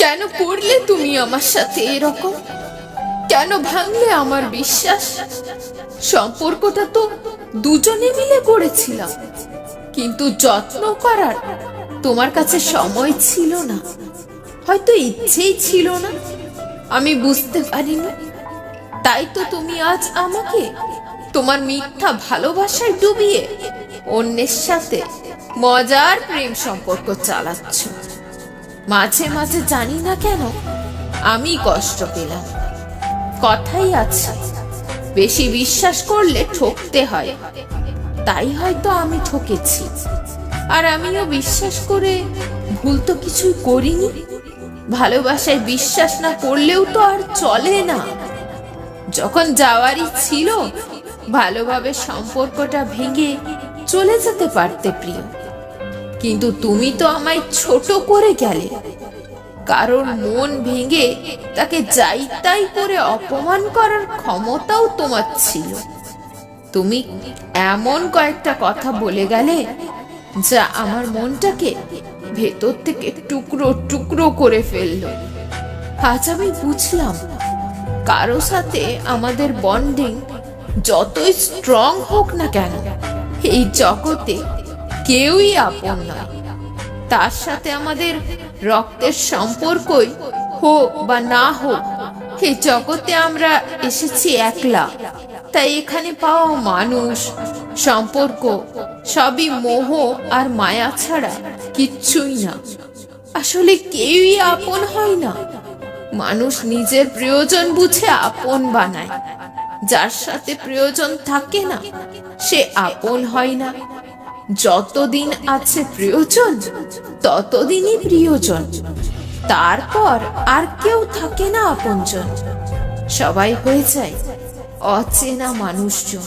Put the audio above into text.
কেন করলে তুমি আমার সাথে এরকম? কেন ভাঙলে আমার বিশ্বাস? সম্পর্কটা তো দুজনে মিলে করেছিলাম, কিন্তু যত্ন করার তোমার কাছে সময় ছিল না, হয়তো ইচ্ছেই ছিল না, আমি বুঝতে পারিনি। তাই তো তুমি আজ আমাকে তোমার মিথ্যা ভালোবাসায় ডুবিয়ে অন্যের সাথে মজার প্রেম সম্পর্ক চালাচ্ছ। মাঝে মাঝে জানি না কেন আমি কষ্ট পেলাম। কথাই আছে, বেশি বিশ্বাস করলে ঠকতে হয়। তাই হয়তো আমি ঠকেছি। আর আমিও বিশ্বাস করে ভুল তো কিছুই করিনি। ভালোবাসায় বিশ্বাস না করলেও তো আর চলে না। যখন যাওয়ারই ছিল, ভালোভাবে সম্পর্কটা ভেঙে চলে যেতে পারতে প্রিয়। কিন্তু তুমি তো আমায় ছোট করে গেলে। কারণ মন ভেঙে তাকে যাই তাই করে অপমান করার ক্ষমতাও তোমার ছিল। তুমি এমন কয়েকটা কথা বলে গেলে যা আমার মনটাকে ভেতর থেকে টুকরো টুকরো করে ফেললো। আজ আমি বুঝলাম, কারো সাথে আমাদের বন্ডিং যতই স্ট্রং হোক না কেন, এই জগতে কেউই আপন নয়। তার সাথে আমাদের রক্তের সম্পর্কই হোক বা না হোক, এই জগতে আমরা এসেছি একলা। তাই এখানে পাওয়া মানুষ, সম্পর্ক সবই মোহ আর মায়া ছাড়া কিচ্ছুই না। আসলে কেউই আপন হয় না। মানুষ নিজের প্রয়োজন বুঝে আপন বানায়। যার সাথে প্রয়োজন থাকে না, সে আপন হয় না। যতদিন আছে প্রয়োজন, ততদিনই প্রিয়জন। তারপর আর কেউ থাকে না আপনজন। সবাই হয়ে যায় অচেনা মানুষজন।